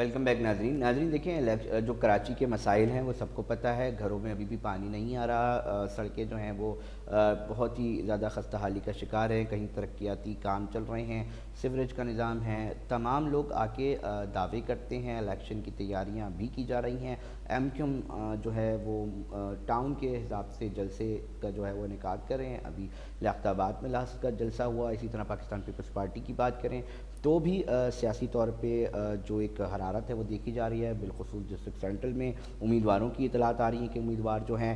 Welcome back ناظرین دیکھیں جو کراچی کے مسائل ہیں وہ سب کو پتہ ہے. گھروں میں ابھی بھی پانی نہیں آ رہا, سڑکیں جو ہیں وہ بہت ہی زیادہ خستہ حالی کا شکار ہیں, کہیں ترقیاتی کام چل رہے ہیں, سیوریج کا نظام ہے. تمام لوگ آ کے دعوے کرتے ہیں, الیکشن کی تیاریاں بھی کی جا رہی ہیں. ایم کیو ایم جو ہے وہ ٹاؤن کے حساب سے جلسے کا جو ہے وہ انعقاد کر رہے ہیں. ابھی لیاقت آباد میں لاسٹ کا جلسہ ہوا. اسی طرح پاکستان پیپلز پارٹی کی بات کریں تو بھی سیاسی طور پہ جو ایک حرارت ہے وہ دیکھی جا رہی ہے. بالخصوص ڈسٹرکٹ سینٹرل میں امیدواروں کی اطلاعات آ رہی ہیں کہ امیدوار جو ہیں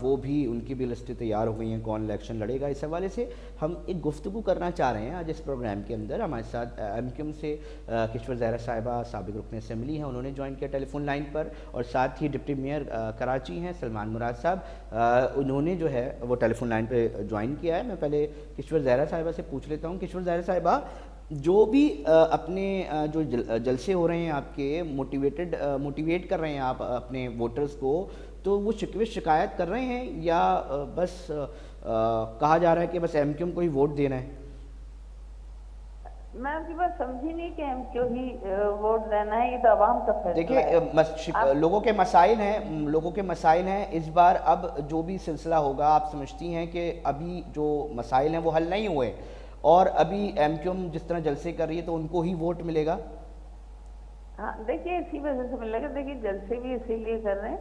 وہ بھی ان کی بھی لسٹیں تیار ہو گئی ہیں کون الیکشن لڑے گا. اس حوالے سے ہم ایک گفتگو کرنا چاہ رہے ہیں آج اس پروگرام کے اندر. ہمارے ساتھ ایم کیو ایم سے کشور زہرا صاحبہ سابق رکن اسمبلی ہیں, انہوں نے جوائن کیا ٹیلی فون لائن پر, اور ساتھ ہی ڈپٹی میئر کراچی ہیں سلمان مراد صاحب, انہوں نے جو ہے وہ ٹیلی فون لائن پہ جوائن کیا ہے. میں پہلے کشور زہرا صاحبہ سے پوچھ لیتا ہوں. کشور زہرا صاحبہ, جو بھی اپنے جو جلسے ہو رہے ہیں آپ کے موٹیویٹ کر رہے ہیں آپ اپنے ووٹرز کو, تو وہ شکوے شکایت کر رہے ہیں یا بس کہا جا رہا ہے کہ بس ایم کیو ایم کو ہی ووٹ دینا ہے؟ میں آپ کی بات سمجھی نہیں کہ ہم کیوں ہی ووٹ دینا ہے, یہ تو عوام کا فیصلہ ہے. دیکھیے لوگوں کے مسائل ہیں اس بار. اب جو بھی سلسلہ ہوگا, آپ سمجھتی ہیں کہ ابھی جو مسائل ہیں وہ حل نہیں ہوئے اور ابھی ایم کیو ایم جس طرح جلسے کر رہی ہے تو ان کو ہی ووٹ ملے گا؟ ہاں دیکھیے, اسی وجہ سے ملے گا. دیکھیے جلسے بھی اسی لیے کر رہے ہیں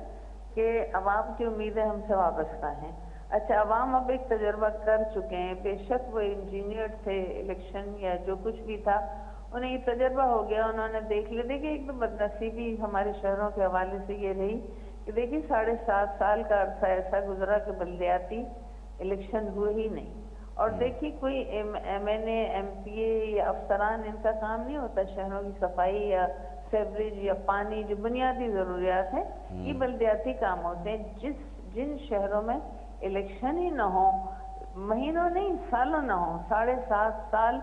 کہ عوام کی امیدیں ہم سے وابستہ ہیں. اچھا, عوام اب ایک تجربہ کر چکے ہیں, بے شک وہ انجینئر تھے الیکشن یا جو کچھ بھی تھا, انہیں یہ تجربہ ہو گیا, انہوں نے دیکھ لیا. دیکھیے ایک تو بدنصیبی ہمارے شہروں کے حوالے سے یہ رہی کہ دیکھیے 7.5 سال کا عرصہ ایسا گزرا کہ بلدیاتی الیکشن ہوئے ہی نہیں. اور دیکھیے کوئی ایم این اے, ایم پی اے یا افسران, ان کا کام نہیں ہوتا شہروں کی صفائی یا سیوریج یا پانی, جو بنیادی ضروریات ہیں, یہ بلدیاتی کام ہوتے ہیں. جن شہروں میں الیکشن ہی نہ ہو, مہینوں نہیں سالوں نہ ہو, 7.5 سال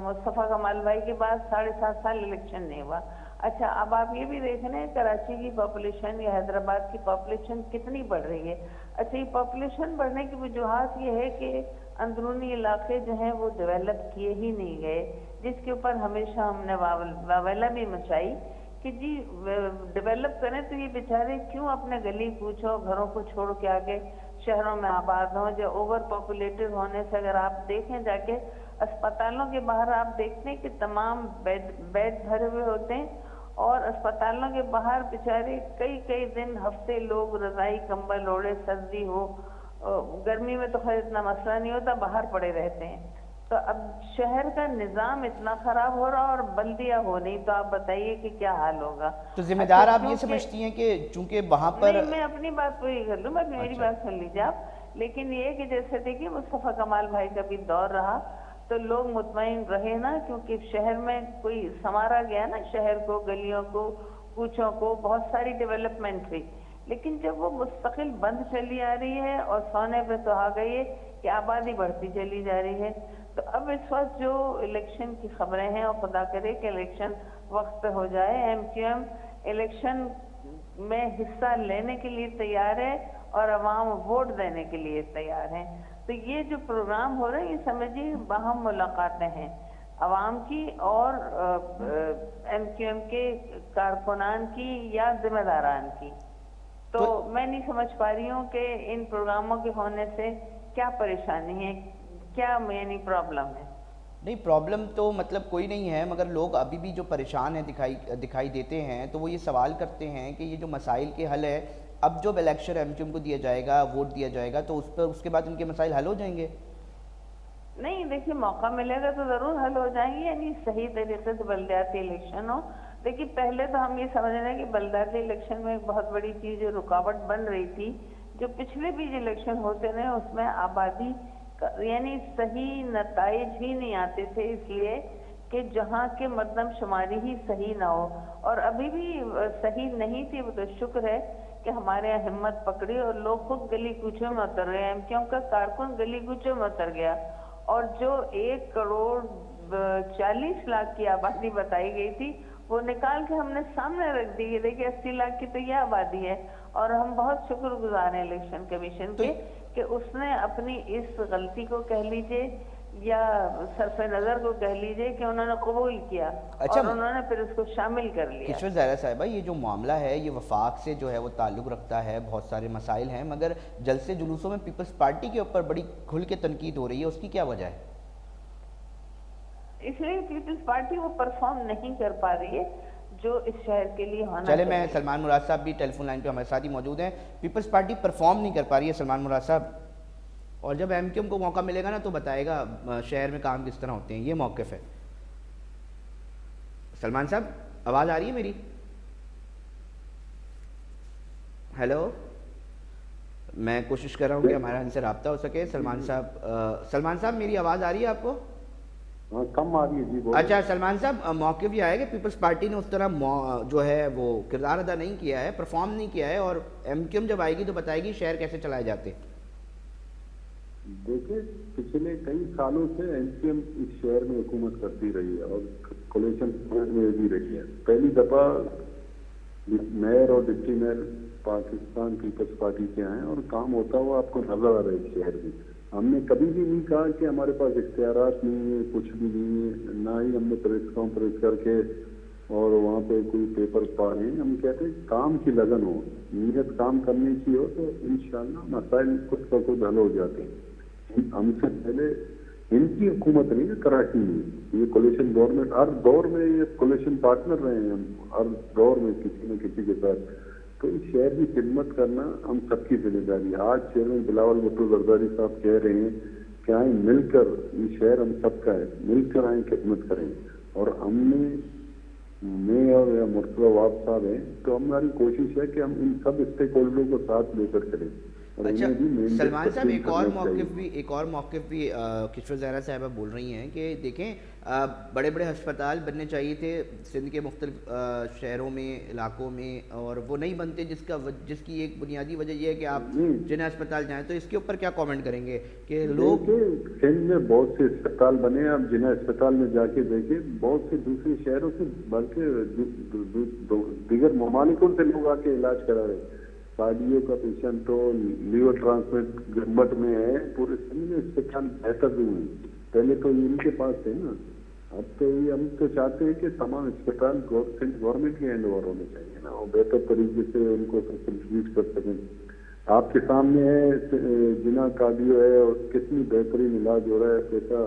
مصطفیٰ کمال بھائی کے بعد 7.5 سال الیکشن نہیں ہوا. اچھا, اب آپ یہ بھی دیکھ رہے ہیں کراچی کی پاپولیشن یا حیدرآباد کی پاپولیشن کتنی بڑھ رہی ہے. اچھا, یہ پاپولیشن بڑھنے کی وجوہات یہ ہے کہ اندرونی علاقے جو ہیں وہ ڈیولپ کیے ہی نہیں گئے, جس کے اوپر ہمیشہ ہم نے واویلا بھی مچائی کہ جی ڈیولپ کریں تو یہ بیچارے کیوں اپنے گلی کوچوں گھروں کو چھوڑ کے آگے شہروں میں آباد ہوں. جو اوور پاپولیٹڈ ہونے سے اگر آپ دیکھیں جا کے اسپتالوں کے باہر, آپ دیکھتے ہیں کہ تمام بیڈ بھرے ہوئے ہوتے ہیں, اور اسپتالوں کے باہر بیچارے کئی دن ہفتے لوگ رضائی کمبل اوڑھے, سردی ہو گرمی میں تو خیر اتنا مسئلہ نہیں ہوتا, باہر پڑے رہتے ہیں. تو اب شہر کا نظام اتنا خراب ہو رہا اور بلدیہ ہو نہیں, تو آپ بتائیے کہ کیا حال ہوگا. تو ذمہ دار آپ یہ سمجھتی ہیں کہ چونکہ وہاں پر نہیں, میں اپنی بات پوری کر لوں, بس میری بات سن لیجیے آپ. لیکن یہ کہ جیسے دیکھیے مصطفیٰ کمال بھائی کا بھی دور رہا تو لوگ مطمئن رہے نا, کیونکہ شہر میں کوئی سنوارا گیا نا, شہر کو, گلیوں کو, کوچوں کو, بہت ساری ڈیولپمنٹ ہوئی. لیکن جب وہ مستقل بند چلی آ رہی ہے اور سونے پہ تو آ گئی ہے کہ آبادی بڑھتی چلی جا رہی ہے, تو اب اس وقت جو الیکشن کی خبریں ہیں, اور خدا کرے کہ الیکشن وقت پہ ہو جائے. ایم کیو ایم الیکشن میں حصہ لینے کے لیے تیار ہے اور عوام ووٹ دینے کے لیے تیار ہیں. تو یہ جو پروگرام ہو رہے ہیں, یہ سمجھیے باہم ملاقاتیں ہیں عوام کی اور ایم کیو ایم کے کارکنان کی یا ذمہ داران کی. تو میں نہیں سمجھ پا رہی ہوں کہ ان پروگراموں کے ہونے سے کیا پریشانی ہے, کیا یعنی پرابلم ہے. نہیں, پرابلم تو مطلب کوئی نہیں ہے, مگر لوگ ابھی بھی جو پریشان ہیں دکھائی دیتے ہیں, تو وہ یہ سوال کرتے ہیں کہ یہ جو مسائل کے حل ہے, اب جو الیکشن ایم کیو ایم کو دیا جائے گا, ووٹ دیا جائے گا, تو اس کے بعد ان کے مسائل حل ہو جائیں گے. نہیں دیکھیے, موقع ملے گا تو ضرور حل ہو جائیں گے, یعنی صحیح طریقے سے بلدیاتی الیکشن ہو. دیکھیے پہلے تو ہم یہ سمجھ رہے ہیں کہ بلدیاتی الیکشن میں ایک بہت بڑی چیز جو رکاوٹ بن رہی تھی, جو پچھلے بھی جو الیکشن ہوتے رہے اس میں آبادی یعنی صحیح نتائج ہی نہیں آتے تھے, اس لیے کہ جہاں کے مردم شماری ہی صحیح نہ ہو. اور ابھی بھی صحیح نہیں تھی, وہ تو شکر ہے کہ ہمارے یہاں ہمت پکڑی اور لوگ خود گلی کوچوں میں اتر گئے. ایم کیو ایم کا کارکن گلی کوچوں میں اتر گیا, اور جو 1.40 کروڑ کی آبادی بتائی گئی تھی وہ نکال کے ہم نے سامنے رکھ دی. دیکھیے 80 لاکھ کی تو یہ آبادی ہے, اور ہم بہت شکر گزار ہیں الیکشن کمیشن کے کہ اس نے اپنی اس غلطی کو کہہ لیجئے یا صرف نظر کو کہہ لیجئے کہ انہوں نے قبول کیا اچھا اور انہوں نے پھر اس کو شامل کر لیا. کشور زہرا صاحبہ، یہ جو معاملہ ہے یہ وفاق سے جو ہے وہ تعلق رکھتا ہے، بہت سارے مسائل ہیں، مگر جلسے جلوسوں میں پیپلز پارٹی کے اوپر بڑی کھل کے تنقید ہو رہی ہے، اس کی کیا وجہ ہے؟ اس لیے پیپلز پارٹی وہ پرفارم نہیں کر پا رہی ہے جو اس شہر کے لیے ہونا چلے میں چاہیے. سلمان مراد صاحب بھی ٹیلی فون لائن پہ ہمارے ساتھ ہی موجود ہیں. پیپلز پارٹی پرفارم نہیں کر پا رہی ہے سلمان مراد صاحب، اور جب ایم کیو ایم کو موقع ملے گا نا تو بتائے گا شہر میں کام کس طرح ہوتے ہیں. یہ موقف ہے. سلمان صاحب آواز آ رہی ہے میری؟ ہیلو، میں کوشش کر رہا ہوں کہ ہمارا ان سے رابطہ ہو سکے. سلمان صاحب میری آواز آ رہی ہے آپ کو؟ کم آ رہی ہے جی. اچھا سلمان صاحب، موقف یہ آیا کہ پیپلز پارٹی نے اس طرح جو ہے وہ کردار ادا نہیں کیا ہے، پرفارم نہیں کیا ہے، اور ایم کیو ایم جب آئے گی تو بتائے گی شہر کیسے چلائے جاتے. دیکھیں پچھلے کئی سالوں سے ایم کیو ایم اس شہر میں حکومت کرتی رہی ہے اور کولیشن میں بھی رہی ہے. پہلی دفعہ میئر اور ڈپٹی میئر پاکستان پیپلز پارٹی کے ہیں اور کام ہوتا ہوا آپ کو نظر آ رہا ہے شہر میں. ہم نے کبھی بھی نہیں کہا کہ ہمارے پاس اختیارات نہیں ہے، کچھ بھی نہیں ہے، نہ ہی ہم نے پریس کانفرنس کر کے اور وہاں پہ کوئی پیپر پا رہے ہیں. ہم کہتے ہیں کام کی لگن ہو، نیت کام کرنے کی ہو تو انشاءاللہ مسائل خود بخود حل ہو جاتے ہیں. ہم سے پہلے ان کی حکومت نہیں ہے کراچی میں، یہ کولیشن گورنمنٹ ہر دور میں یہ کولیشن پارٹنر رہے ہیں ہم ہر دور میں کسی نہ کسی کے ساتھ. تو اس شہر کی خدمت کرنا ہم سب کی ذمہ داری ہے. آج چیئرمین بلاول بھٹو زرداری صاحب کہہ رہے ہیں کہ آئیں مل کر، یہ شہر ہم سب کا ہے، مل کر آئیں خدمت کریں. اور ہم نے میں اور مرتضی واب صاحب ہیں تو ہماری کوشش ہے کہ ہم ان سب اسٹیک ہولڈروں کو ساتھ لے کر چلیں. اچھا سلمان صاحب، ایک اور موقف بھی کشور زہرا صاحبہ بول رہی ہیں کہ دیکھیں بڑے بڑے ہسپتال بننے چاہیے تھے سندھ کے مختلف شہروں میں، علاقوں میں، اور وہ نہیں بنتے، جس کی ایک بنیادی وجہ یہ ہے کہ آپ جنہیں ہسپتال جائیں. تو اس کے اوپر کیا کامنٹ کریں گے کہ لوگ سندھ میں بہت سے اسپتال بنے، آپ جنہیں اسپتال میں جا کے دیکھیں بہت سے دوسرے شہروں سے بلکہ دیگر ممالکوں سے لوگ آ کے علاج کرا رہے. کارڈیو کا پیشنٹ ہو، لیور ٹرانسپلانٹ گمبٹ میں ہے، پورے سندھ میں اسپتال بہتر بھی ہوئے. پہلے تو ان کے پاس تھے نا، اب تو یہ ہم تو چاہتے ہیں کہ تمام اسپتال گورنمنٹ کے ہینڈ اوور ہونے چاہیے نا، اور بہتر طریقے سے ان کو ٹریٹ کر سکیں. آپ کے سامنے ہے جنا کارڈیو ہے اور کتنی بہترین علاج ہو رہا ہے. پیسہ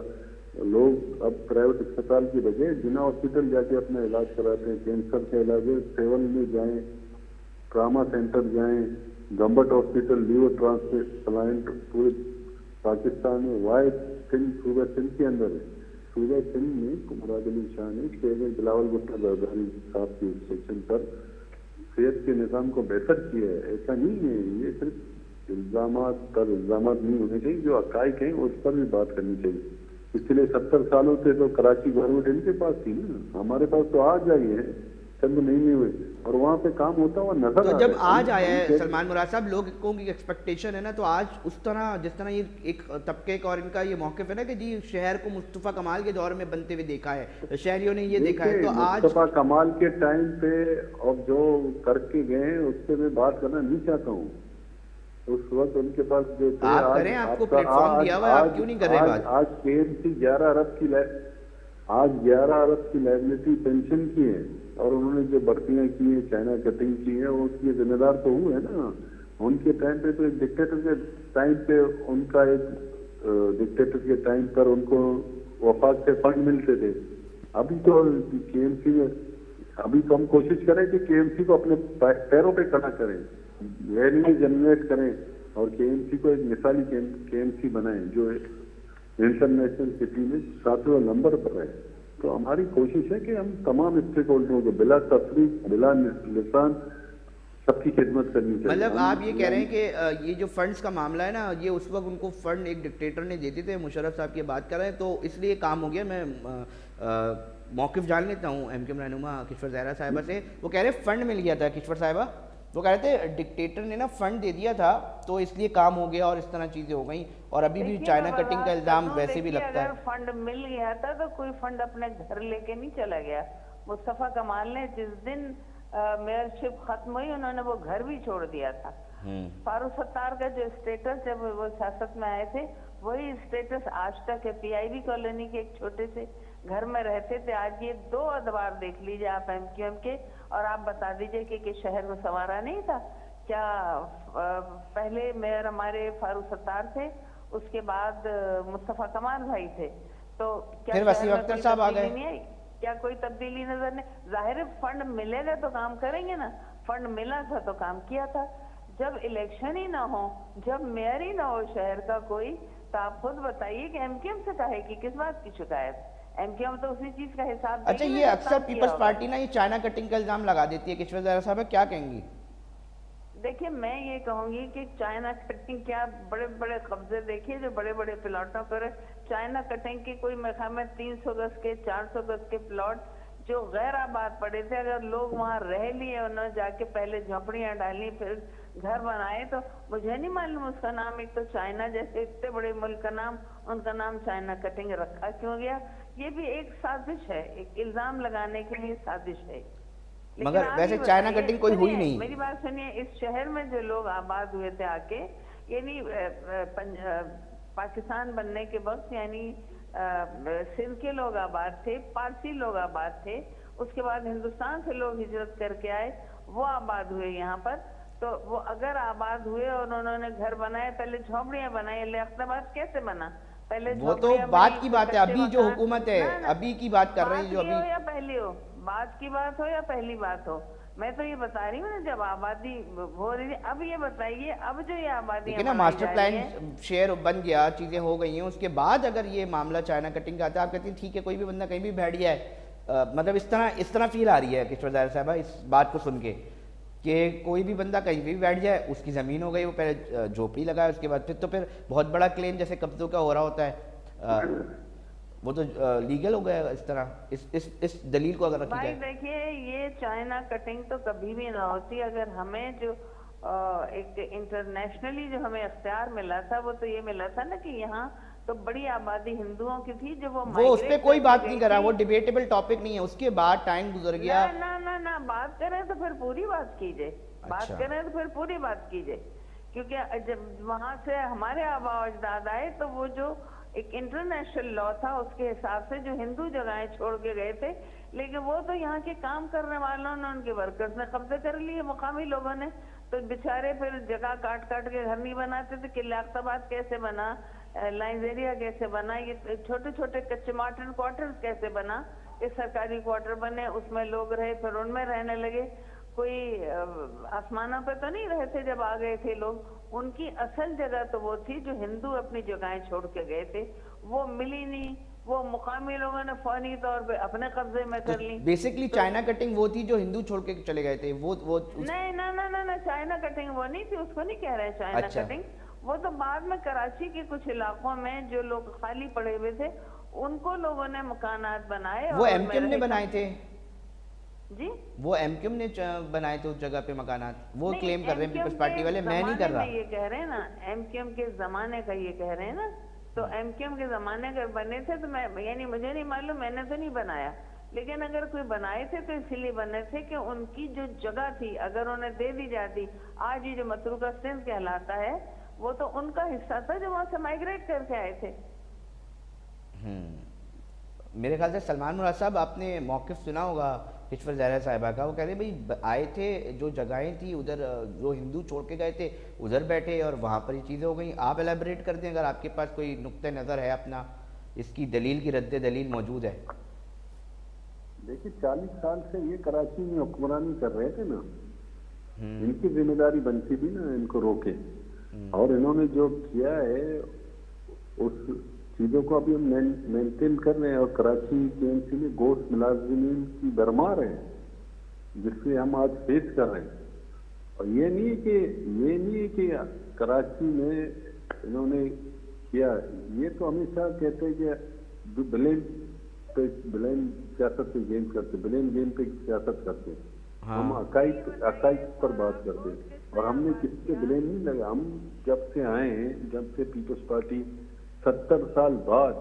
لوگ اب پرائیویٹ اسپتال کی بجائے جنا ہاسپٹل جا کے اپنا علاج کراتے ہیں. کینسر کا علاج ہے سیول میں جائیں، ٹراما سینٹر جائیں، گمبٹ ہاسپٹل، لیور ٹرانسپلانٹ پورے پاکستان میں واحد سندھ صوبہ سندھ کے اندر ہے. صوبہ سندھ میں مراد علی شاہ نے چیئرمین بلاول بھٹو زرداری صاحب کے انسٹرکشن پر صحت کے نظام کو بہتر کیا ہے. ایسا نہیں ہے، یہ صرف الزامات پر الزامات نہیں ہونے چاہیے، جو حقائق ہیں اس پر بھی بات کرنی چاہیے. پچھلے 70 سالوں سے تو کراچی گورنمنٹ ان کے پاس تھی نا، ہمارے پاس تو آج آئی ہے، چند مہینے ہوئے، اور وہاں پہ کام ہوتا ہوا نظر آ رہا ہے. تو جب آج آیا ہے سلمان مراد صاحب، لوگوں کی ایکسپیکٹیشن ہے نا، تو آج اس طرح جس طرح یہ ایک طبقے کا اور ان کا یہ موقف ہے نا کہ جی شہر کو مصطفیٰ کمال کے دور میں بنتے ہوئے دیکھا ہے، شہریوں نے یہ دیکھا ہے، تو آج مصطفیٰ کمال کے ٹائم پہ اور جو کر کے گئے اس سے میں بات کرنا نہیں چاہتا ہوں. اس وقت ان کے پاس جو تھے، آپ کریں، آپ کو پلیٹ فارم دیا ہوا ہے، آپ کیوں نہیں کر رہے بات؟ آج کے ایم سی 11 ارب کی لائبلٹی پینشن کی ہے، اور انہوں نے جو بھرتیاں کی ہیں، چائنا کٹنگ کی ہے، وہ اس کے ذمہ دار تو ہوئے نا. ان کے ٹائم پہ تو ایک ڈکٹیٹر کے ٹائم پہ ان کا ایک ڈکٹیٹر کے ٹائم پر ان کو وفاق سے فنڈ ملتے تھے. ابھی تو کے ایم سی میں ابھی تو ہم کوشش کریں کہ کے ایم سی کو اپنے پیروں پہ کھڑا کریں، ریونیو جنریٹ کریں، اور کے ایم سی کو ایک مثالی کے ایم سی بنائیں جو انٹرنیشنل سٹی میں 7واں نمبر پر ہے. تو ہماری کوشش ہے کہ ہم تمام اسٹیک ہولڈروں کو بلا تفریق بلا لسان سب کی خدمت کرنی چاہیے. مطلب آپ یہ کہہ رہے ہیں کہ یہ جو فنڈز کا معاملہ ہے نا، یہ اس وقت ان کو فنڈ ایک ڈکٹیٹر نے دیتے تھے، مشرف صاحب کی بات کر رہے ہیں، تو اس لیے کام ہو گیا. میں موقف جان لیتا ہوں ایم کیو ایم رہنما کشور زہرا صاحبہ سے. وہ کہہ رہے فنڈ مل گیا تھا کشور صاحبہ، وہ کہہ رہے تھے ڈکٹیٹر نے نا فنڈ دے دیا تھا تو اس لیے کام ہو گیا اور اس طرح چیزیں ہو گئیں. اور ابھی بھی چائنا کٹنگ کا الزام ویسے بھی لگتا ہے. اگر فنڈ مل گیا تھا تو کوئی فنڈ اپنے گھر لے کے نہیں چلا گیا. مصطفیٰ کمال نے جس دن میئرشپ ختم ہوئی انہوں نے وہ گھر بھی چھوڑ دیا تھا. فاروق ستار کا جو اسٹیٹس جب وہ سیاست میں آئے تھے وہی اسٹیٹس آج تک ہے. PIB کالونی کے ایک چھوٹے سے گھر میں رہتے تھے. آج یہ 2 ادوار دیکھ لیجیے آپ MQM کے, اور آپ بتا دیجیے کہ شہر کو سنوارا نہیں تھا کیا. پہلے میئر ہمارے فاروق ستار تھے, اس کے بعد مصطفیٰ کمال بھائی تھے, تو کیا پھر وسیم اختر صاحب آ گئے. نہیں آئی, کیا کوئی تبدیلی نظر نہیں. ظاہر فنڈ ملے گا تو کام کریں گے نا, فنڈ ملا تھا تو کام کیا تھا. جب الیکشن ہی نہ ہو, جب میئر ہی نہ ہو شہر کا کوئی, تو آپ خود بتائیے کہ MQM سے کہے کہ کس بات کی شکایت. MQM تو اسی چیز کا حساب. اچھا یہ اکثر پیپلز پارٹی نا یہ چائنا کٹنگ کا الزام لگا دیتی ہے, کشور زہرا صاحب کیا کہیں گی؟ دیکھیے میں یہ کہوں گی کہ چائنا کٹنگ کیا, بڑے بڑے قبضے دیکھیے جو بڑے بڑے پلاٹوں پر ہے. چائنا کٹنگ کی کوئی میرے میں 300 گز کے 400 گز کے پلاٹ جو غیر آباد پڑے تھے, اگر لوگ وہاں رہ لیے, انہوں نے جا کے پہلے جھونپڑیاں ڈالی پھر گھر بنائے, تو مجھے نہیں معلوم اس کا نام, ایک تو چائنا جیسے اتنے بڑے ملک کا نام, ان کا نام چائنا کٹنگ رکھا کیوں گیا؟ یہ بھی ایک سازش ہے, ایک الزام لگانے کے لیے سازش ہے. مگر ویسے چائنا کٹنگ کوئی ہوئی نہیں. میری بات سنیے, اس شہر میں جو لوگ آباد ہوئے تھے آ کے, یعنی پاکستان بننے کے وقت, یعنی سندھ کے لوگ آباد تھے, پارسی لوگ آباد تھے, اس کے بعد ہندوستان سے لوگ ہجرت کر کے آئے, وہ آباد ہوئے یہاں پر. تو وہ اگر آباد ہوئے اور انہوں نے گھر بنائے, پہلے جھونپڑیاں بنائی, لیاقت آباد کیسے بنا؟ پہلے وہ تو بات کی بات ہے, ابھی جو حکومت ہے ابھی کی بات کر رہی ہے, جو ابھی یا پہلی ہو, بات کی بات ہو یا پہلی بات ہو, میں تو یہ بتا رہی ہوں نا, جب آبادی ہو رہی ہے. اب یہ بتائیے, اب جو یہ آبادی نا ماسٹر پلان شیئر بن گیا, چیزیں ہو گئی ہیں, اس کے بعد اگر یہ معاملہ چائنا کٹنگ کا آتا ہے, آپ کہتی ہیں ٹھیک ہے کوئی بھی بندہ کہیں بھی بیٹھ گیا ہے, مطلب اس طرح فیل آ رہی ہے کشور زہرا صاحبہ اس بات کو سن کے کہ کوئی بھی بندہ کہیں بھی بیٹھ جائے, اس کی زمین ہو گئی, وہ پہلے جھوپڑی لگائے, اس کے بعد پھر بہت بڑا کلیم جیسے قبضوں کا ہو رہا ہوتا ہے, وہ تو لیگل ہو گیا اس طرح. اس دلیل کو اگر رکھی جائے. بھائی دیکھیے, یہ چائنا کٹنگ تو کبھی بھی نہ ہوتی. اگر ہمیں جو ایک انٹرنیشنلی جو ہمیں اختیار ملا تھا, وہ تو یہ ملا تھا نا کہ یہاں تو بڑی آبادی ہندوؤں کی تھی, جو وہ اس پہ کوئی بات نہیں کر رہا, وہ ڈیبیٹیبل ٹاپک نہیں ہے. اس کے بعد ٹائم گزر گیا. نہ بات کریں تو پھر پوری بات کیجئے, بات کریں تو پھر پوری بات کیجئے, کیونکہ جب وہاں سے ہمارے آبا و اجداد آئے تو وہ جو ایک انٹرنیشنل لا تھا, اس کے حساب سے جو ہندو جگہیں چھوڑ کے گئے تھے, لیکن وہ تو یہاں کے کام کرنے والوں نے, ان کے ورکرز نے قبضے کر لیے, مقامی لوگوں نے. تو بیچارے پھر جگہ کاٹ کے گھر نہیں بناتے تھے. کہ لیاقت آباد کیسے بنا, لائنز ایریا کیسے بنا, یہ چھوٹے چھوٹے کچے ماڈرن کوارٹرز کیسے بنا, یہ سرکاری کوارٹر بنے, اس میں لوگ رہے, پھر ان میں رہنے لگے. کوئی آسمانوں پہ تو نہیں رہے تھے جب آ گئے تھے لوگ. ان کی اصل جگہ تو وہ تھی جو ہندو اپنی جگہیں چھوڑ کے گئے تھے, وہ ملی نہیں, وہ مقامی لوگوں نے فوری طور پہ اپنے قبضے میں کر لی. بیسیکلی چائنا کٹنگ وہ تھی جو ہندو چھوڑ کے چلے گئے تھے, وہ نہیں, چائنا کٹنگ وہ نہیں تھی, اس کو نہیں کہہ رہے چائنا کٹنگ. وہ تو بعد میں کراچی کے کچھ علاقوں میں جو لوگ خالی پڑے ہوئے تھے, ان کو لوگوں نے مکانات بنائے. وہ MQM نے بنائے تھے جی, وہ MQM نے بنائے تھے اس جگہ پہ مکانات, وہ کلیم کر رہے ہیں پیپلز پارٹی والے, میں نہیں کر رہا. یہ کہہ رہے ہیں نا MQM کے زمانے کا, یہ کہہ رہے ہیں نا, تو MQM کے زمانے کا بنے تھے, تو میں یعنی مجھے نہیں معلوم, میں نے تو نہیں بنایا, لیکن اگر کوئی بنائے تھے تو اسی لیے بنے تھے کہ ان کی جو جگہ تھی اگر انہیں دے دی جاتی, آج یہ جو متروکہ سندھ کہلاتا ہے, وہ تو ان کا حصہ تھا جو وہاں سے مائگریٹ کر کے آئے تھے. میرے خیال سے سلمان مراد صاحب آپ نے موقف سنا ہوگا کشور زہرا صاحبہ کا, وہ کہہ رہے بھائی آئے تھے, جو جگہیں تھی ادھر جو ہندو چھوڑ کے گئے تھے ادھر بیٹھے, اور وہاں پر یہ چیزیں ہو گئیں. آپ ایلیبریٹ کر دیں اگر آپ کے پاس کوئی نقطہ نظر ہے اپنا, اس کی دلیل کی رد دلیل موجود ہے. دیکھیے 40 سال سے یہ کراچی میں حکمرانی کر رہے تھے نا, ان کی ذمہ داری بنتی بھی نا ان کو روکے, اور انہوں نے جو کیا ہے اس چیزوں کو ابھی ہم مینٹین کر رہے ہیں. اور کراچی KMC میں گوشت ملازمین کی بھرمار ہے جس سے ہم آج فیس کر رہے ہیں. اور یہ نہیں ہے کہ کراچی میں انہوں نے کیا, یہ تو ہمیشہ کہتے ہیں کہ بلیم سیاست پہ گیم کرتے, بلیم گیم پہ سیاست کرتے. ہم عقائد پر بات کرتے, اور ہم نے کسی سے بلیم نہیں لگا. ہم جب سے آئے ہیں, جب سے پیپلز پارٹی 70 سال بعد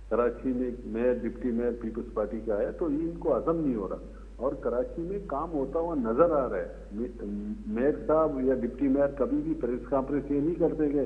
کراچی میں mayor deputy mayor Peoples Party کا آیا, تو ان کو ہضم نہیں ہو رہا, اور کراچی میں کام ہوتا ہوا نظر آ رہا ہے. میئر صاحب یا ڈپٹی میئر کبھی بھی پریس کانفرنس یہ نہیں کرتے کہ